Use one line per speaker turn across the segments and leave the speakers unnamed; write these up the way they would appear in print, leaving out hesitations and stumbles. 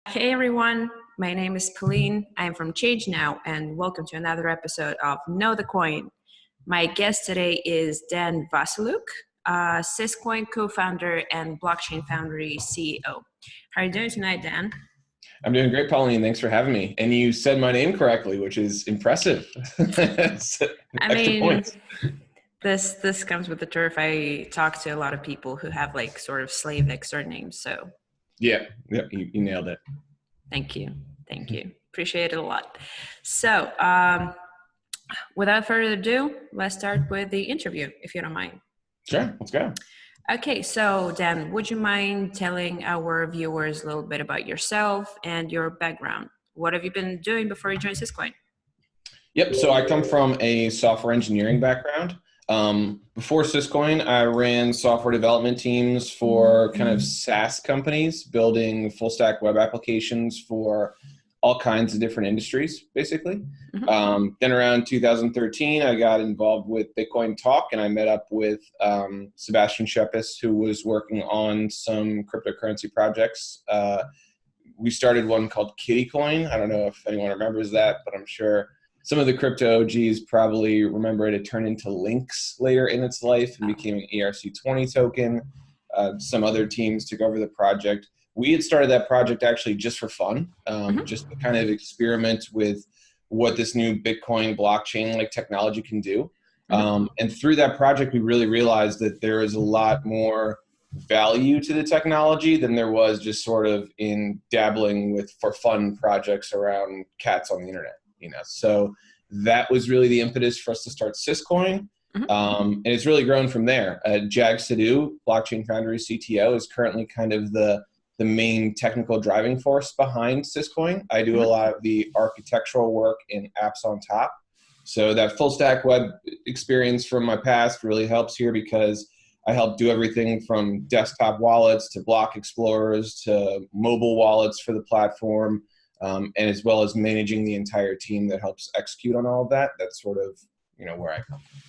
Hey everyone, my name is Pauline. I'm from ChangeNOW and welcome to another episode of Know the Coin. My guest today is Dan Wasyluk, SysCoin co-founder and Blockchain Foundry CEO. How are you doing tonight, Dan?
I'm doing great, Pauline. Thanks for having me. And you said my name correctly, which is impressive.
Points. This comes with the turf. I talk to a lot of people who have like sort of Slavic surnames, so.
Yeah, you nailed it.
Thank you. Appreciate it a lot. So without further ado, let's start with the interview, if you don't mind.
Sure, let's go.
Okay, so Dan, would you mind telling our viewers a little bit about yourself and your background? What have you been doing before you joined SysCoin?
Yep, so I come from a software engineering background. Before SysCoin, I ran software development teams for kind of SaaS companies, building full stack web applications for all kinds of different industries, basically. Then around 2013, I got involved with Bitcoin Talk, and I met up with Sebastian Shepis, who was working on some cryptocurrency projects. We started one called Kittycoin. I don't know if anyone remembers that, but I'm sure some of the crypto OGs probably remember it. It turned into Lynx later in its life and became an ERC20 token. Some other teams took over the project. We had started that project actually just for fun, just to kind of experiment with what this new Bitcoin blockchain like technology can do. And through that project, we really realized that there is a lot more value to the technology than there was just sort of in dabbling with for fun projects around cats on the internet. So that was really the impetus for us to start SysCoin. And it's really grown from there. Jag Sidhu, Blockchain Foundry CTO, is currently kind of the main technical driving force behind SysCoin. I do a lot of the architectural work in apps on top. So that full stack web experience from my past really helps here because I help do everything from desktop wallets to block explorers to mobile wallets for the platform. And as well as managing the entire team that helps execute on all of that. That's sort of, where I come from.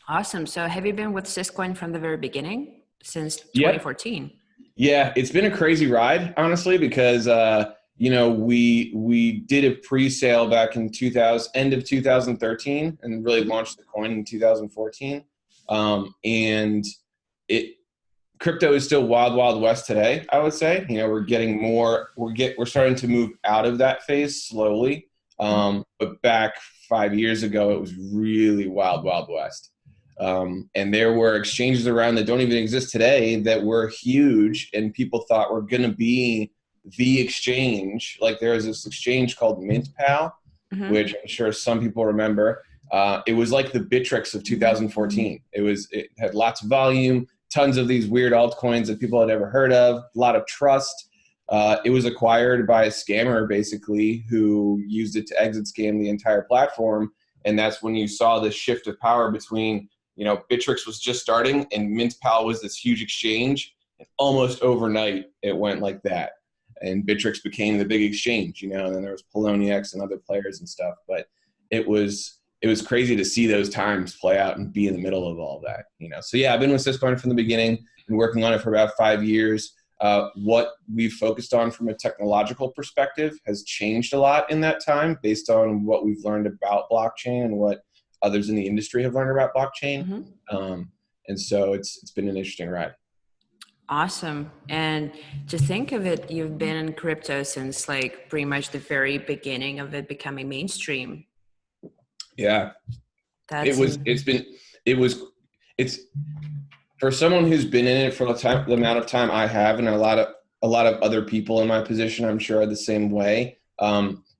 Awesome. So have you been with SysCoin from the very beginning, since 2014?
Yeah, it's been a crazy ride, honestly, because, we did a pre-sale back in end of 2013 and really launched the coin in 2014. And crypto is still wild, wild west today, I would say. We're getting more, we're starting to move out of that phase slowly. But back 5 years ago, it was really wild, wild west. And there were exchanges around that don't even exist today that were huge and people thought were going to be the exchange. Like there was this exchange called MintPal, which I'm sure some people remember. It was like the Bittrex of 2014. It had lots of volume, tons of these weird altcoins that people had never heard of, a lot of trust. It was acquired by a scammer, basically, who used it to exit scam the entire platform. And that's when you saw the shift of power between, Bittrex was just starting and MintPal was this huge exchange. And almost overnight, it went like that. And Bittrex became the big exchange, and then there was Poloniex and other players and stuff. But it was crazy to see those times play out and be in the middle of all that, So yeah, I've been with SysCoin from the beginning and working on it for about 5 years. What we've focused on from a technological perspective has changed a lot in that time based on what we've learned about blockchain and what others in the industry have learned about blockchain. And so it's been an interesting ride.
Awesome. And to think of it, you've been in crypto since like pretty much the very beginning of it becoming mainstream.
Yeah, it's for someone who's been in it for the amount of time I have, and a lot of other people in my position, I'm sure, are the same way.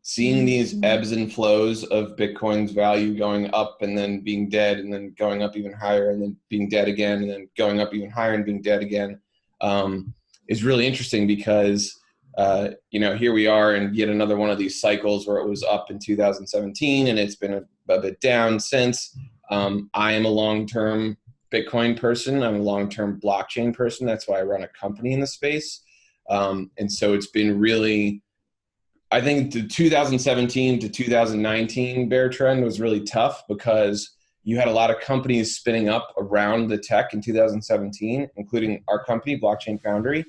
Seeing these ebbs and flows of Bitcoin's value going up and then being dead and then going up even higher and then being dead again and then going up even higher and being dead again is really interesting because here we are in yet another one of these cycles where it was up in 2017 and it's been a bit down since. I am a long-term Bitcoin person. I'm a long-term blockchain person. That's why I run a company in the space. And so it's been really, I think the 2017 to 2019 bear trend was really tough because you had a lot of companies spinning up around the tech in 2017, including our company, Blockchain Foundry.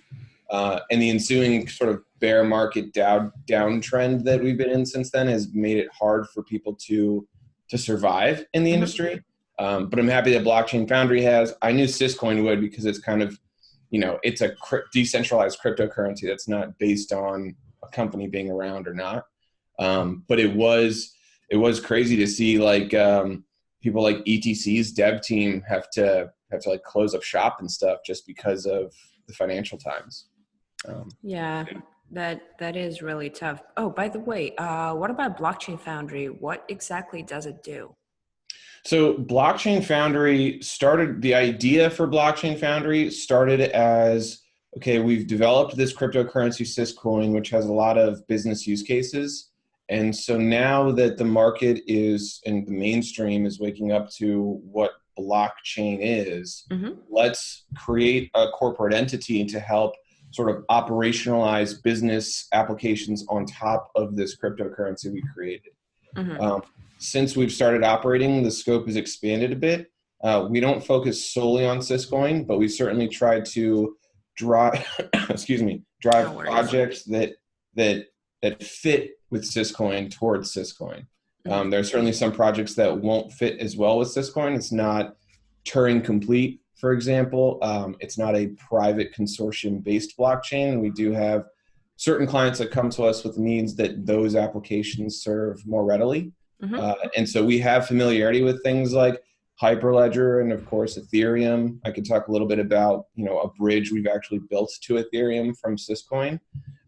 And the ensuing sort of bear market downtrend that we've been in since then has made it hard for people to survive in the industry. But I'm happy that Blockchain Foundry has. I knew SysCoin would, because it's kind of, it's a decentralized cryptocurrency that's not based on a company being around or not. But it was crazy to see people like ETC's dev team have to like close up shop and stuff just because of the financial times.
Yeah, that is really tough. Oh, by the way, what about Blockchain Foundry? What exactly does it do?
So Blockchain Foundry the idea for Blockchain Foundry started as, okay, we've developed this cryptocurrency SysCoin, which has a lot of business use cases. And so now that the market and the mainstream is waking up to what blockchain is, let's create a corporate entity to help sort of operationalize business applications on top of this cryptocurrency we created. Since we've started operating, the scope has expanded a bit. We don't focus solely on SysCoin, but we certainly try to drive projects that fit with SysCoin towards SysCoin. There are certainly some projects that won't fit as well with SysCoin. It's not Turing complete, for example. It's not a private consortium-based blockchain. We do have certain clients that come to us with needs that those applications serve more readily. And so we have familiarity with things like Hyperledger and, of course, Ethereum. I could talk a little bit about, a bridge we've actually built to Ethereum from SysCoin.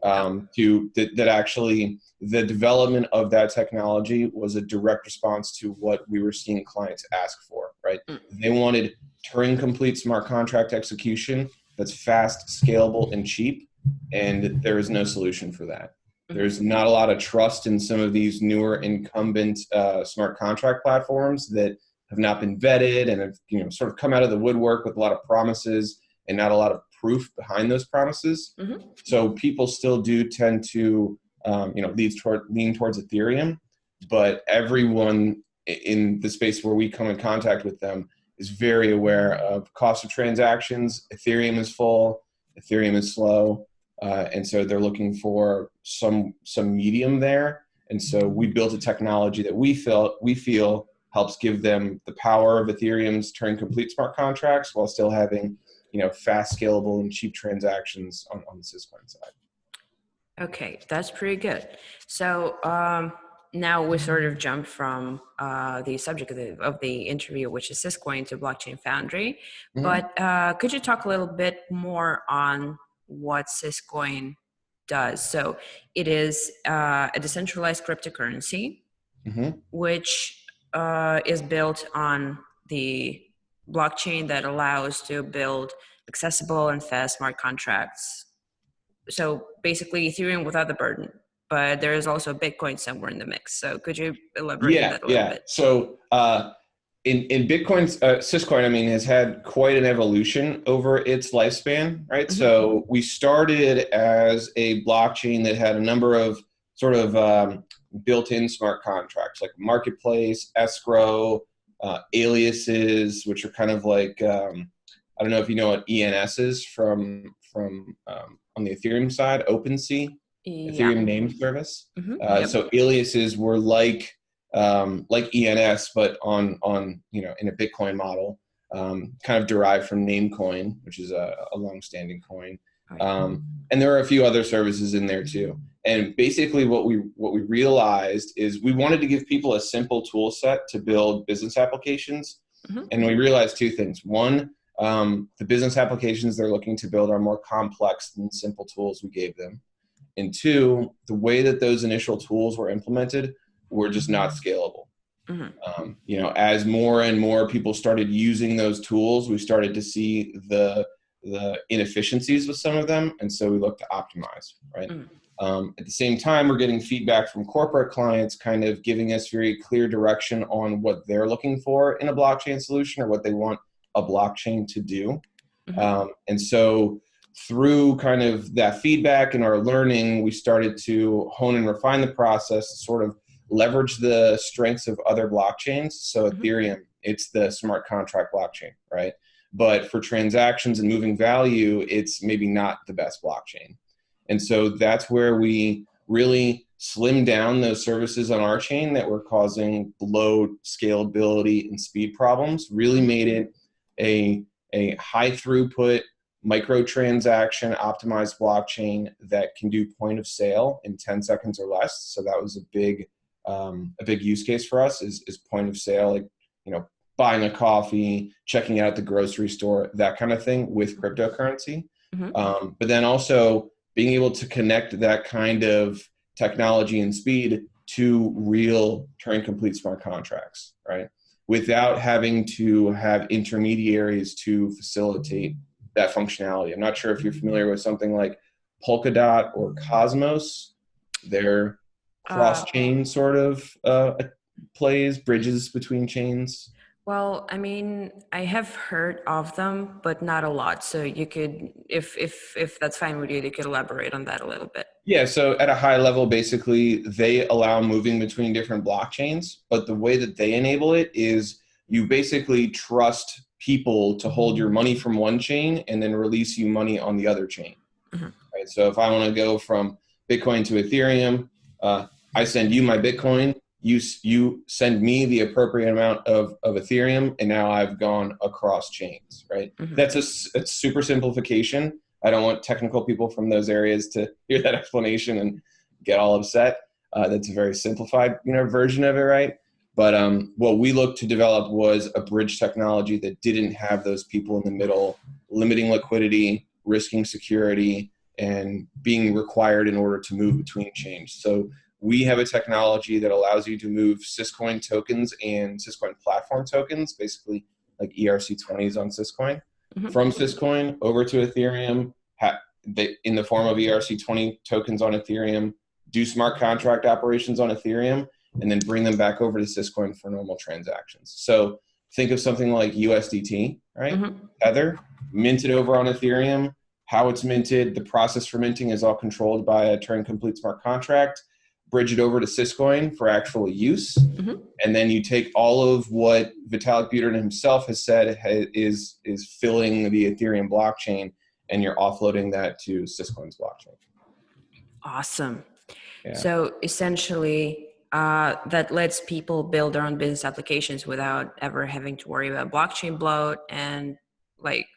That actually, the development of that technology was a direct response to what we were seeing clients ask for, right? They wanted Turing complete smart contract execution that's fast, scalable, and cheap, and there is no solution for that. There's not a lot of trust in some of these newer incumbent smart contract platforms that have not been vetted and have sort of come out of the woodwork with a lot of promises and not a lot of proof behind those promises. So people still do tend to lean towards Ethereum, but everyone in the space where we come in contact with them is very aware of cost of transactions. Ethereum is full, Ethereum is slow. And so they're looking for some medium there. And so we built a technology that we feel helps give them the power of Ethereum's Turing complete smart contracts while still having, fast, scalable, and cheap transactions on the SysCoin side.
Okay, that's pretty good. So now we sort of jumped from the subject of the interview, which is SysCoin, to Blockchain Foundry. But could you talk a little bit more on what SysCoin does? So it is a decentralized cryptocurrency, which is built on the blockchain that allows to build accessible and fast smart contracts. So basically Ethereum without the burden, but there is also Bitcoin somewhere in the mix. So could you elaborate on that a little bit?
So in Bitcoin's SysCoin, has had quite an evolution over its lifespan, right? So we started as a blockchain that had a number of sort of built-in smart contracts like marketplace, escrow, aliases, which are kind of like, I don't know if you know what ENS is from on the Ethereum side, OpenSea, Ethereum name service. So aliases were like ENS, but on in a Bitcoin model, kind of derived from Namecoin, which is a long-standing coin. And there are a few other services in there too. And basically what we realized is we wanted to give people a simple tool set to build business applications. And we realized two things. One, the business applications they're looking to build are more complex than the simple tools we gave them. And two, the way that those initial tools were implemented were just not scalable. As more and more people started using those tools, we started to see the inefficiencies with some of them. And so we looked to optimize, right? At the same time, we're getting feedback from corporate clients kind of giving us very clear direction on what they're looking for in a blockchain solution or what they want a blockchain to do. And so through kind of that feedback and our learning, we started to hone and refine the process to sort of leverage the strengths of other blockchains. So Ethereum it's the smart contract blockchain, right? But for transactions and moving value, it's maybe not the best blockchain. And so that's where we really slim down those services on our chain that were causing low scalability and speed problems, really made it a high throughput microtransaction optimized blockchain that can do point of sale in 10 seconds or less. So that was a big use case for us is point of sale, like, buying a coffee, checking out at the grocery store, that kind of thing with cryptocurrency. But then also being able to connect that kind of technology and speed to real Turing complete smart contracts, right? Without having to have intermediaries to facilitate that functionality. I'm not sure if you're familiar with something like Polkadot or Cosmos. They're cross-chain sort of bridges between chains.
Well, I mean, I have heard of them, but not a lot. So you could, if that's fine with you, you could elaborate on that a little bit.
Yeah, so at a high level, basically, they allow moving between different blockchains, but the way that they enable it is you basically trust people to hold your money from one chain and then release you money on the other chain. Right? So if I want to go from Bitcoin to Ethereum, I send you my Bitcoin, you send me the appropriate amount of Ethereum, and now I've gone across chains, right? That's a super simplification. I don't want technical people from those areas to hear that explanation and get all upset. That's a very simplified, version of it, right? But what we looked to develop was a bridge technology that didn't have those people in the middle, limiting liquidity, risking security, and being required in order to move between chains. So we have a technology that allows you to move SysCoin tokens and SysCoin platform tokens, basically like ERC20s on SysCoin, from SysCoin over to Ethereum, in the form of ERC20 tokens on Ethereum, do smart contract operations on Ethereum, and then bring them back over to SysCoin for normal transactions. So think of something like USDT, right? Tether, minted over on Ethereum. How it's minted, the process for minting is all controlled by a Turing complete smart contract. Bridge it over to SysCoin for actual use. And then you take all of what Vitalik Buterin himself has said is filling the Ethereum blockchain, and you're offloading that to SysCoin's blockchain.
Awesome.
Yeah.
So essentially, that lets people build their own business applications without ever having to worry about blockchain bloat and like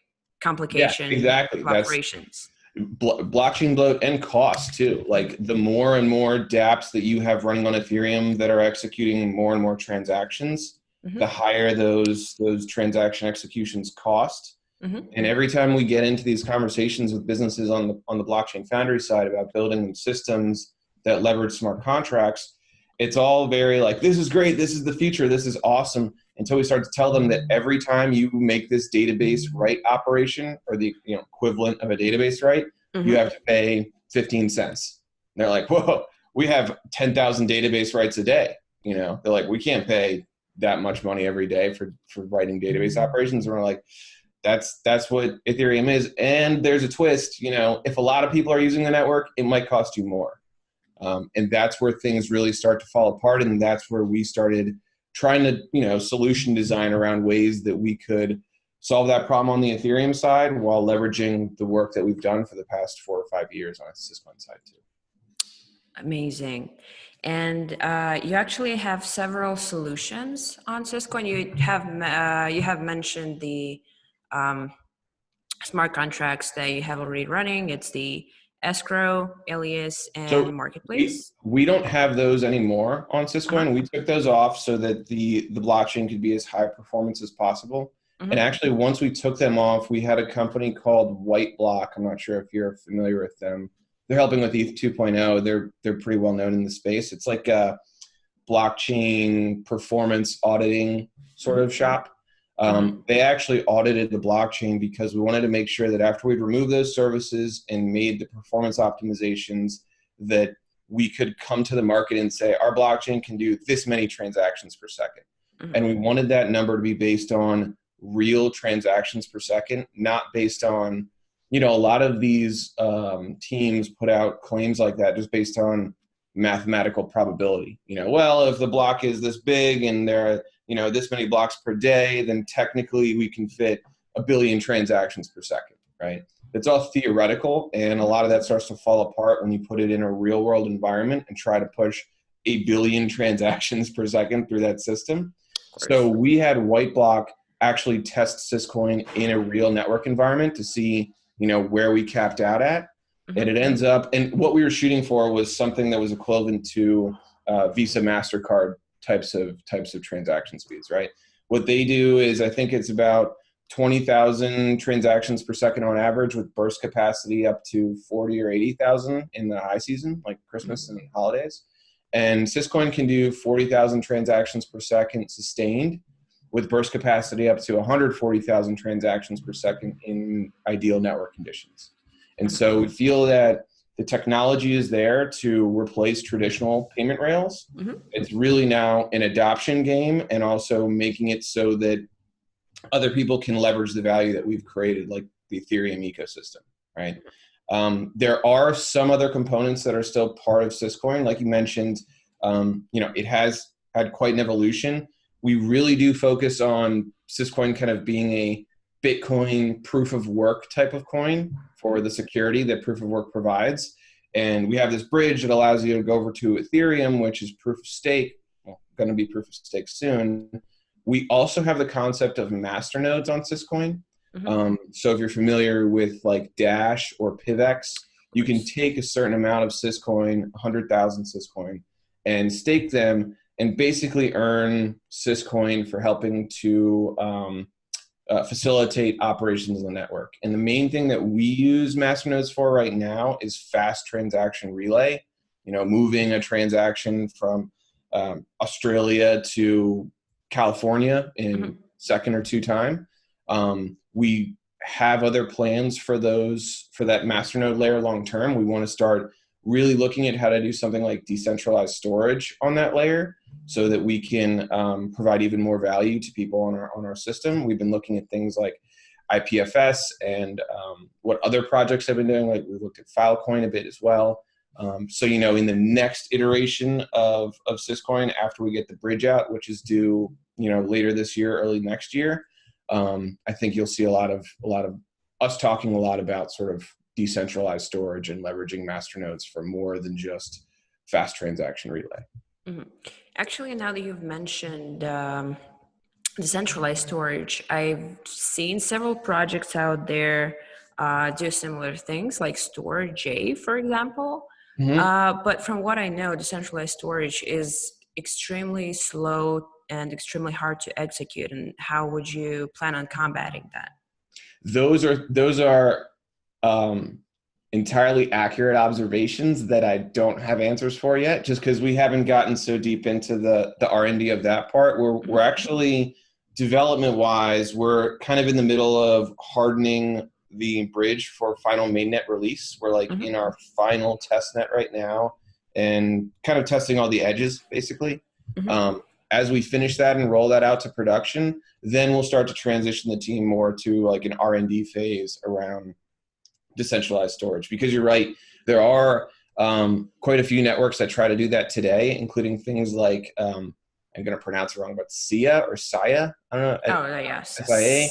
complication of operations.
Blockchain bloat and cost too. Like the more and more dApps that you have running on Ethereum that are executing more and more transactions, the higher those transaction executions cost. And every time we get into these conversations with businesses on the blockchain Foundry side about building systems that leverage smart contracts, it's all very like, this is great, this is the future, this is awesome, until we start to tell them that every time you make this database write operation, or the equivalent of a database write, you have to pay 15 cents. And they're like, whoa, we have 10,000 database writes a day. They're like, we can't pay that much money every day for writing database operations. And we're like, that's what Ethereum is. And there's a twist, if a lot of people are using the network, it might cost you more. And that's where things really start to fall apart. And that's where we started trying to, solution design around ways that we could solve that problem on the Ethereum side while leveraging the work that we've done for the past 4 or 5 years on the SysCoin side too.
Amazing. And you actually have several solutions on SysCoin. You have mentioned the smart contracts that you have already running. It's the escrow, alias, and marketplace.
We don't have those anymore on SysCoin. We took those off so that the blockchain could be as high performance as possible. And actually, once we took them off, we had a company called Whiteblock. I'm not sure if you're familiar with them. They're helping with ETH 2.0. They're pretty well known in the space. It's like a blockchain performance auditing sort of shop. They actually audited the blockchain because we wanted to make sure that after we'd removed those services and made the performance optimizations, that we could come to the market and say, our blockchain can do this many transactions per second. And we wanted that number to be based on real transactions per second, not based on, a lot of these teams put out claims like that just based on mathematical probability. Well, if the block is this big and there are this many blocks per day, then technically we can fit 1 billion transactions per second, right? It's all theoretical, and a lot of that starts to fall apart when you put it in a real world environment and try to push 1 billion transactions per second through that system. So we had Whiteblock actually test SysCoin in a real network environment to see, where we capped out at. And it ends up, and what we were shooting for was something that was equivalent to Visa, MasterCard types of transaction speeds, right? What they do is, I think it's about 20,000 transactions per second on average, with burst capacity up to 40 or 80,000 in the high season, like Christmas and holidays. And SysCoin can do 40,000 transactions per second sustained, with burst capacity up to 140,000 transactions per second in ideal network conditions. And so we feel that the technology is there to replace traditional payment rails. It's really now an adoption game, and also making it so that other people can leverage the value that we've created, like the Ethereum ecosystem, right? There are some other components that are still part of SysCoin. Like you mentioned, it has had quite an evolution. We really do focus on SysCoin kind of being a Bitcoin proof of work type of coin for the security that proof of work provides. And we have this bridge that allows you to go over to Ethereum, which is proof of stake, going to be proof of stake soon. We also have the concept of masternodes on SysCoin. So if you're familiar with like Dash or PivX, you can take a certain amount of SysCoin, 100,000 SysCoin, and stake them and basically earn SysCoin for helping to facilitate operations on the network. And the main thing that we use masternodes for right now is fast transaction relay, moving a transaction from Australia to California in second or two time. We have other plans for that masternode layer long term. We want to start really looking at how to do something like decentralized storage on that layer, so that we can provide even more value to people on our system. We've been looking at things like IPFS and what other projects have been doing. Like we looked at Filecoin a bit as well. So in the next iteration of SysCoin, after we get the bridge out, which is due later this year, early next year, I think you'll see a lot of us talking a lot about sort of decentralized storage and leveraging masternodes for more than just fast transaction relay.
Actually, now that you've mentioned decentralized storage, I've seen several projects out there do similar things, like Storj, for example. But from what I know, decentralized storage is extremely slow and extremely hard to execute. And how would you plan on combating that?
Those are entirely accurate observations that I don't have answers for yet, just because we haven't gotten so deep into the R&D of that part. We're actually, development-wise, we're kind of in the middle of hardening the bridge for final mainnet release. We're like in our final test net right now and kind of testing all the edges, basically. As we finish that and roll that out to production, then we'll start to transition the team more to like an R&D phase around decentralized storage. Because you're right, there are quite a few networks that try to do that today, including things like, I'm going to pronounce it wrong, but SIA or SIA? I don't know.
Oh, yeah.
SIA?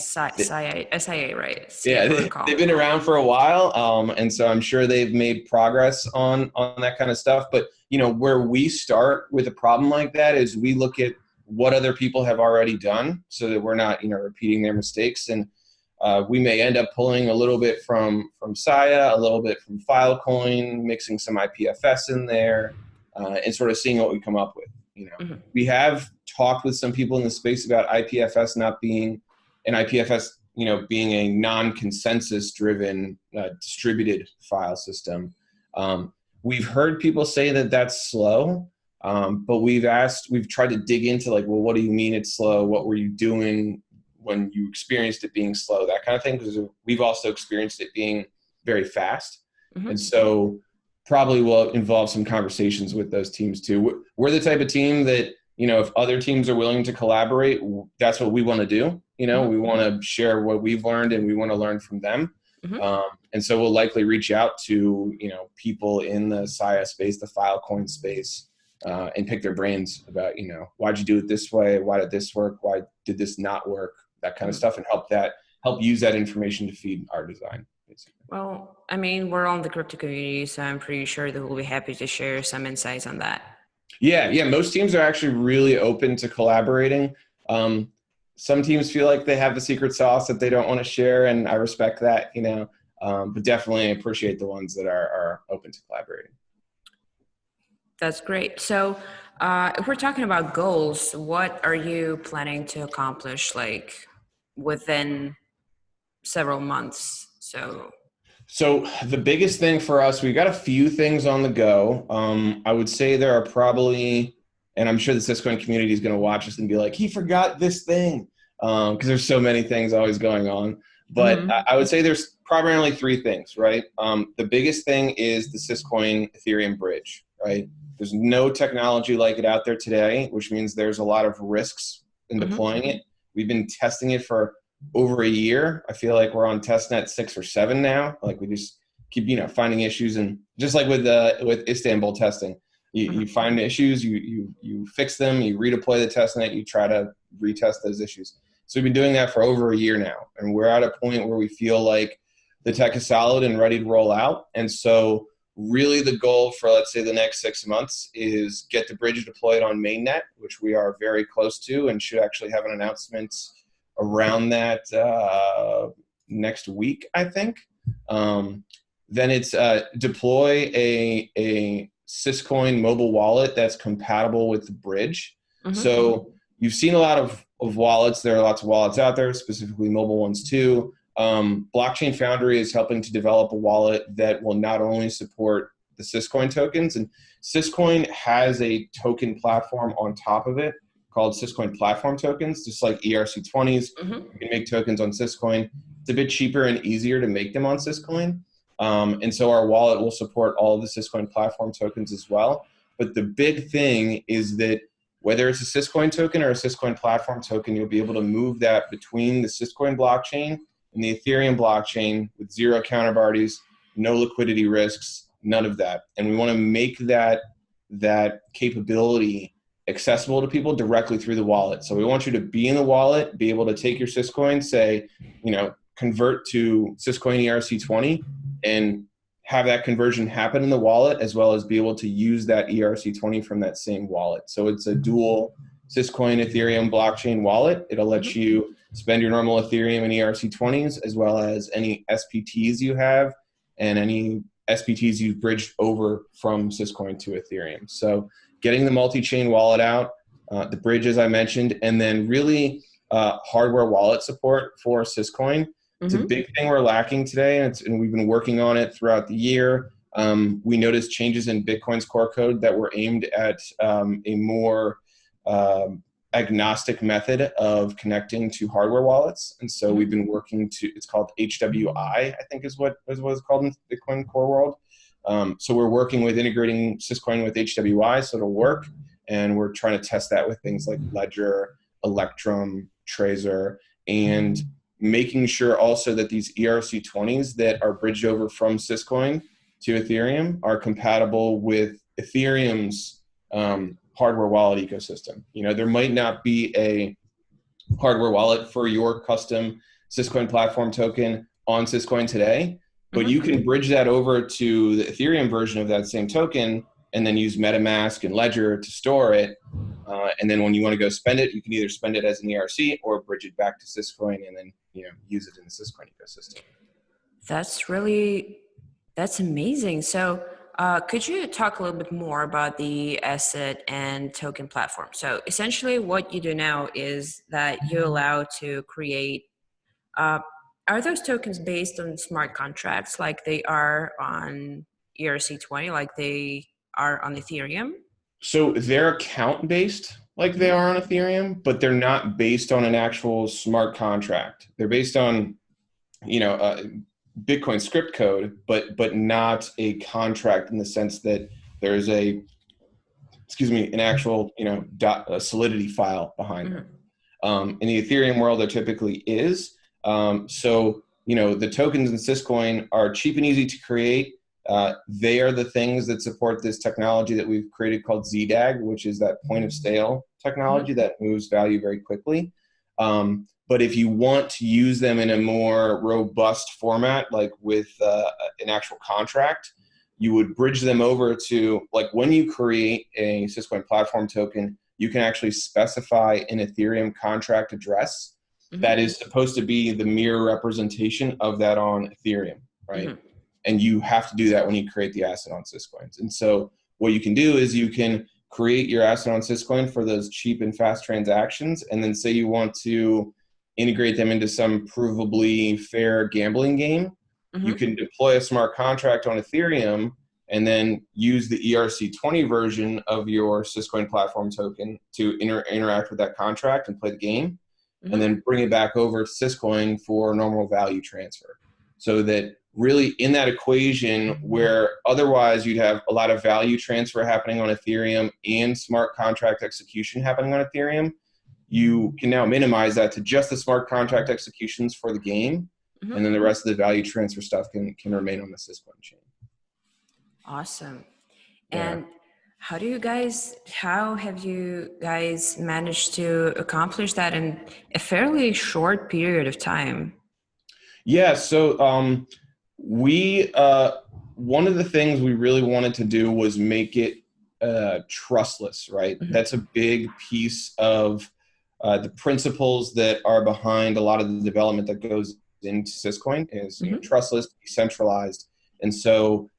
SIA, right.
Yeah, they've been around for a while. And so I'm sure they've made progress on that kind of stuff. But, where we start with a problem like that is we look at what other people have already done so that we're not, repeating their mistakes. And we may end up pulling a little bit from SIA, a little bit from Filecoin, mixing some IPFS in there, and sort of seeing what we come up with. We have talked with some people in the space about IPFS not being an IPFS, being a non-consensus driven distributed file system. We've heard people say that that's slow, but we've tried to dig into like, well, what do you mean it's slow? What were you doing when you experienced it being slow? That kind of thing, because we've also experienced it being very fast. And so probably will involve some conversations with those teams too. We're the type of team that, if other teams are willing to collaborate, that's what we want to do. We want to share what we've learned and we want to learn from them. And so we'll likely reach out to, people in the SIA space, the Filecoin space, and pick their brains about, why'd you do it this way? Why did this work? Why did this not work? That kind of stuff, and help use that information to feed our design, basically.
Well, I mean, we're on the crypto community, so I'm pretty sure that we'll be happy to share some insights on that.
Yeah. Most teams are actually really open to collaborating. Some teams feel like they have the secret sauce that they don't want to share, and I respect that, but definitely appreciate the ones that are open to collaborating.
That's great. So if we're talking about goals, what are you planning to accomplish within several months?
So the biggest thing for us, we've got a few things on the go. I would say there are probably, and I'm sure the SysCoin community is going to watch us and be like, he forgot this thing, because there's so many things always going on. But I would say there's primarily three things, right? The biggest thing is the SysCoin Ethereum bridge, right? There's no technology like it out there today, which means there's a lot of risks in deploying it. We've been testing it for over a year. I feel like we're on testnet 6 or 7 now. Like we just keep, finding issues, and just like with Istanbul testing, you find issues, you fix them, you redeploy the testnet, you try to retest those issues. So we've been doing that for over a year now, and we're at a point where we feel like the tech is solid and ready to roll out. And so really the goal for, let's say, the next 6 months is get the bridge deployed on mainnet, which we are very close to and should actually have an announcement around that next week, I think. Then it's deploy a SysCoin mobile wallet that's compatible with the bridge. So you've seen a lot of wallets. There are lots of wallets out there, specifically mobile ones too. Blockchain Foundry is helping to develop a wallet that will not only support the SysCoin tokens, and SysCoin has a token platform on top of it called SysCoin Platform Tokens, just like ERC20s. You can make tokens on SysCoin. It's a bit cheaper and easier to make them on SysCoin. And so our wallet will support all of the SysCoin Platform Tokens as well. But the big thing is that whether it's a SysCoin token or a SysCoin Platform token, you'll be able to move that between the SysCoin blockchain and the Ethereum blockchain with zero counterparties, no liquidity risks, none of that. And we want to make that capability accessible to people directly through the wallet. So we want you to be in the wallet, be able to take your SysCoin, say, convert to SysCoin ERC20, and have that conversion happen in the wallet, as well as be able to use that ERC20 from that same wallet. So it's a dual SysCoin Ethereum blockchain wallet. It'll let you spend your normal Ethereum and ERC20s, as well as any SPTs you have and any SPTs you've bridged over from SysCoin to Ethereum. So getting the multi-chain wallet out, the bridge, as I mentioned, and then really hardware wallet support for SysCoin. It's a big thing we're lacking today, and we've been working on it throughout the year. We noticed changes in Bitcoin's core code that were aimed at a more agnostic method of connecting to hardware wallets. And so we've been working it's called HWI, I think is what it's called in the Bitcoin core world. So we're working with integrating SysCoin with HWI so it'll work. And we're trying to test that with things like Ledger, Electrum, Trezor, and making sure also that these ERC20s that are bridged over from SysCoin to Ethereum are compatible with Ethereum's hardware wallet ecosystem. There might not be a hardware wallet for your custom SysCoin platform token on SysCoin today, but you can bridge that over to the Ethereum version of that same token and then use MetaMask and Ledger to store it. And then when you want to go spend it, you can either spend it as an ERC or bridge it back to SysCoin and then use it in the SysCoin ecosystem.
That's amazing. So could you talk a little bit more about the asset and token platform? So essentially what you do now is that you allow to create, are those tokens based on smart contracts like they are on ERC20, like they are on Ethereum?
So they're account based like they are on Ethereum, but they're not based on an actual smart contract. They're based on, Bitcoin script code, but not a contract in the sense that there's an actual, a Solidity file behind them. In the Ethereum world, there typically is. So, the tokens in SysCoin are cheap and easy to create. They are the things that support this technology that we've created called ZDAG, which is that point of sale technology that moves value very quickly. But if you want to use them in a more robust format, like with an actual contract, you would bridge them over to, like, when you create a SysCoin platform token, you can actually specify an Ethereum contract address that is supposed to be the mirror representation of that on Ethereum, right? And you have to do that when you create the asset on SysCoins. And so what you can do is you can create your asset on SysCoin for those cheap and fast transactions, and then say you want to integrate them into some provably fair gambling game. You can deploy a smart contract on Ethereum and then use the ERC20 version of your SysCoin platform token to interact with that contract and play the game, and then bring it back over to SysCoin for normal value transfer. So that really in that equation where otherwise you'd have a lot of value transfer happening on Ethereum and smart contract execution happening on Ethereum, you can now minimize that to just the smart contract executions for the game. And then the rest of the value transfer stuff can remain on the SysCoin chain.
Awesome.
Yeah.
And how have you guys managed to accomplish that in a fairly short period of time?
Yeah, so we one of the things we really wanted to do was make it trustless, right? That's a big piece of the principles that are behind a lot of the development that goes into SysCoin is trustless, decentralized. And so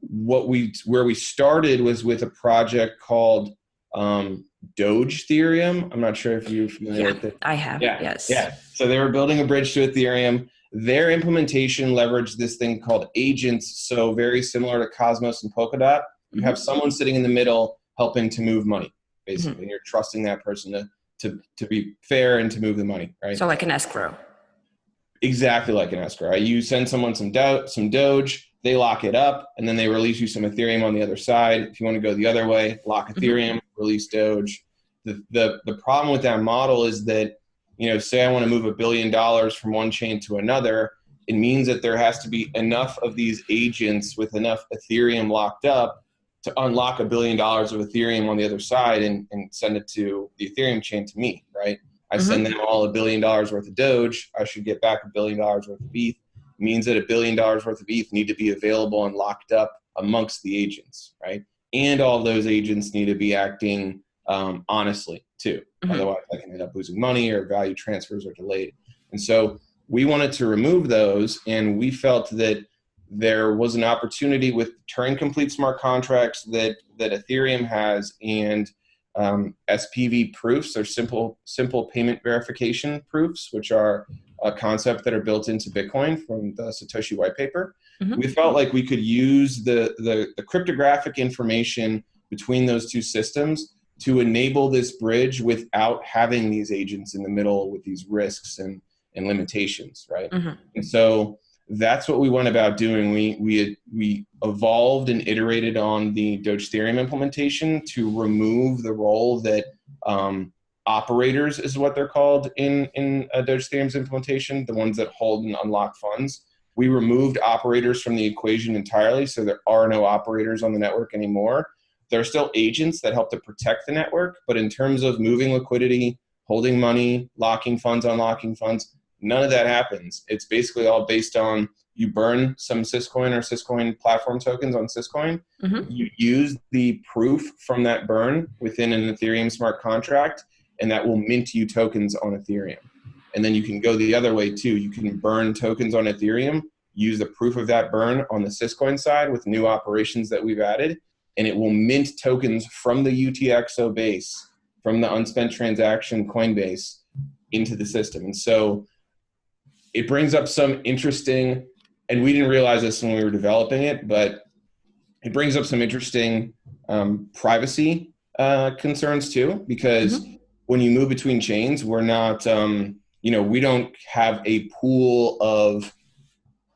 where we started was with a project called Doge Ethereum. I'm not sure if you're familiar with it.
I have. Yes.
Yeah. So they were building a bridge to Ethereum. Their implementation leveraged this thing called agents. So very similar to Cosmos and Polkadot. You have someone sitting in the middle helping to move money, basically. And you're trusting that person to be fair and to move the money, right?
So like an escrow.
Exactly like an escrow. Right? You send someone some Doge, they lock it up, and then they release you some Ethereum on the other side. If you want to go the other way, lock Ethereum, release Doge. The problem with that model is that, say I want to move $1 billion from one chain to another, it means that there has to be enough of these agents with enough Ethereum locked up to unlock $1 billion of Ethereum on the other side and send it to the Ethereum chain to me, right? I send them all $1 billion worth of Doge. I should get back $1 billion worth of ETH. Means that $1 billion worth of ETH need to be available and locked up amongst the agents, right? And all of those agents need to be acting honestly too. Otherwise, I can end up losing money or value transfers are delayed. And so we wanted to remove those, and we felt that there was an opportunity with Turing complete smart contracts that Ethereum has, and SPV proofs, or simple payment verification proofs, which are a concept that are built into Bitcoin from the Satoshi white paper. We felt like we could use the cryptographic information between those two systems to enable this bridge without having these agents in the middle with these risks and limitations, right? And so that's what we went about doing. We evolved and iterated on the Doge Ethereum implementation to remove the role that operators is what they're called in Doge Ethereum's implementation, the ones that hold and unlock funds. We removed operators from the equation entirely, so there are no operators on the network anymore. There are still agents that help to protect the network, but in terms of moving liquidity, holding money, locking funds, unlocking funds, none of that happens. It's basically all based on you burn some SysCoin or SysCoin platform tokens on SysCoin. You use the proof from that burn within an Ethereum smart contract, and that will mint you tokens on Ethereum. And then you can go the other way too. You can burn tokens on Ethereum, use the proof of that burn on the SysCoin side with new operations that we've added, and it will mint tokens from the UTXO base, from the unspent transaction Coinbase into the system. And so it brings up some interesting, and we didn't realize this when we were developing it, but it brings up some interesting privacy concerns too, because when you move between chains, we're not, we don't have a pool of,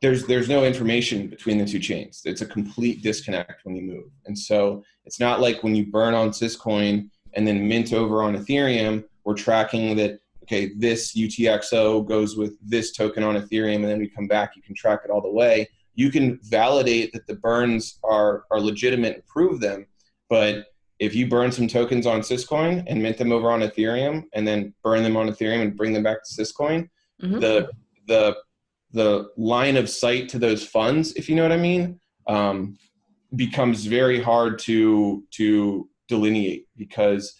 there's no information between the two chains. It's a complete disconnect when you move. And so it's not like when you burn on SysCoin and then mint over on Ethereum, we're tracking that, okay, this UTXO goes with this token on Ethereum, and then we come back, you can track it all the way. you can validate that the burns are legitimate and prove them. But if you burn some tokens on SysCoin and mint them over on Ethereum and then burn them on Ethereum and bring them back to SysCoin, the line of sight to those funds, if you know what I mean, becomes very hard to delineate, because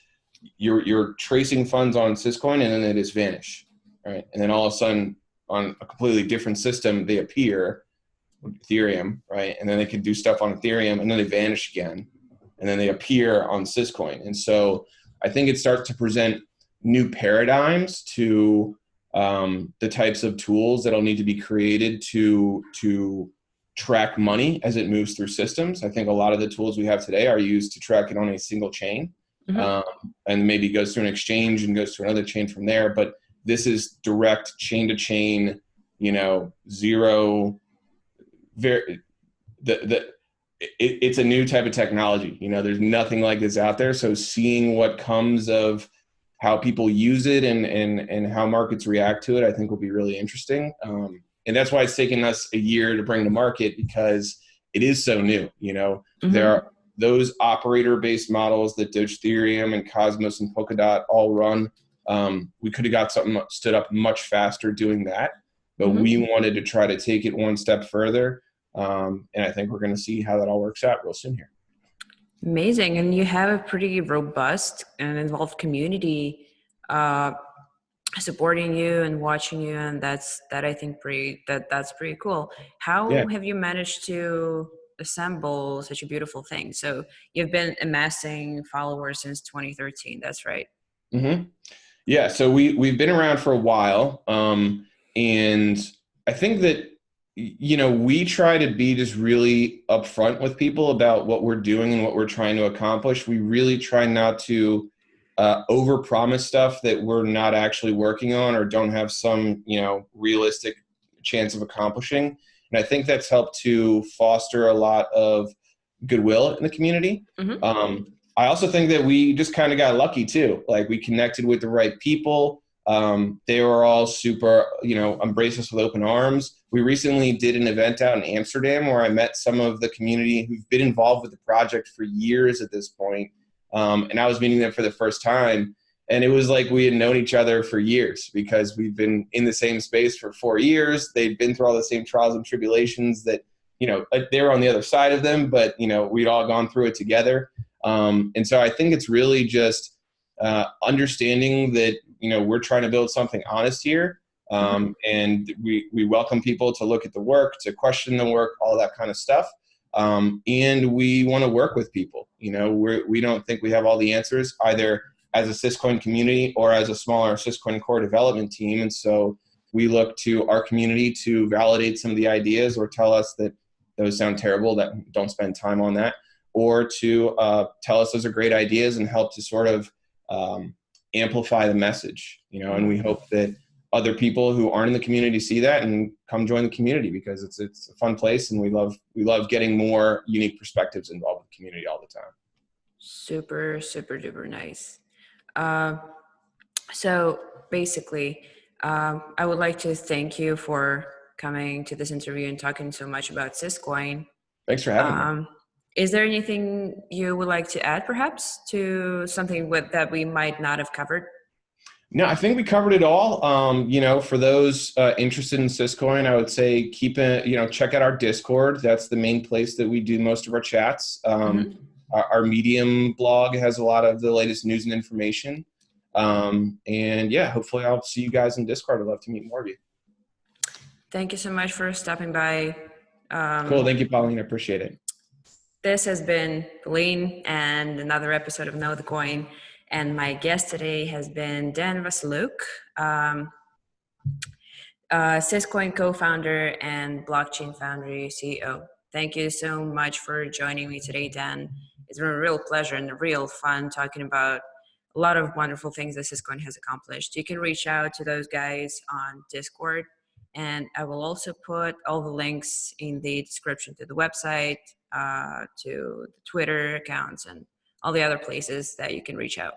you're tracing funds on SysCoin and then they just vanish, right? And then all of a sudden on a completely different system, they appear, Ethereum, right? And then they can do stuff on Ethereum and then they vanish again. And then they appear on SysCoin. And so I think it starts to present new paradigms to the types of tools that'll need to be created to track money as it moves through systems. I think a lot of the tools we have today are used to track it on a single chain, and maybe goes through an exchange and goes to another chain from there. But this is direct chain to chain, zero. It's a new type of technology. There's nothing like this out there. So seeing what comes of how people use it and how markets react to it, I think will be really interesting. And that's why it's taken us a year to bring to market, because it is so new. There are those operator-based models that Doge Ethereum and Cosmos and Polkadot all run. We could have got something stood up much faster doing that, but we wanted to try to take it one step further. And I think we're going to see how that all works out real soon here.
Amazing. And you have a pretty robust and involved community supporting you and watching you, and that's pretty cool. How have you managed to assemble such a beautiful thing? So you've been amassing followers since 2013, that's right?
Yeah, so we've been around for a while, and I think that we try to be just really upfront with people about what we're doing and what we're trying to accomplish. We really try not to overpromise stuff that we're not actually working on or don't have some, realistic chance of accomplishing. And I think that's helped to foster a lot of goodwill in the community. I also think that we just kind of got lucky too. Like, we connected with the right people. They were all super, embraced us with open arms. We recently did an event out in Amsterdam where I met some of the community who've been involved with the project for years at this point. And I was meeting them for the first time. And it was like we had known each other for years, because we've been in the same space for 4 years. They'd been through all the same trials and tribulations that, they were on the other side of them, but, we'd all gone through it together. And so I think it's really just understanding that, we're trying to build something honest here. And we welcome people to look at the work, to question the work, all that kind of stuff. And we want to work with people. We don't think we have all the answers, either as a SysCoin community or as a smaller SysCoin core development team. And so we look to our community to validate some of the ideas, or tell us that those sound terrible, that don't spend time on that, or to tell us those are great ideas and help to sort of amplify the message, and we hope that other people who aren't in the community see that and come join the community, because it's a fun place, and we love getting more unique perspectives involved with the community all the time.
Super, super duper nice. So basically, I would like to thank you for coming to this interview and talking so much about SysCoin.
Thanks for having me.
Is there anything you would like to add, perhaps, to something that we might not have covered?
No, I think we covered it all. For those interested in SysCoin, I would say check out our Discord. That's the main place that we do most of our chats. Our Medium blog has a lot of the latest news and information. And yeah, hopefully I'll see you guys in Discord. I'd love to meet more of you.
Thank you so much for stopping by.
Cool. Thank you, Pauline. I appreciate it.
This has been Pauline and another episode of Know the Coin. And my guest today has been Dan Wasyluk, SysCoin co-founder and Blockchain Foundry CEO. Thank you so much for joining me today, Dan. It's been a real pleasure and real fun talking about a lot of wonderful things that SysCoin has accomplished. You can reach out to those guys on Discord, and I will also put all the links in the description to the website, to the Twitter accounts, and all the other places that you can reach out.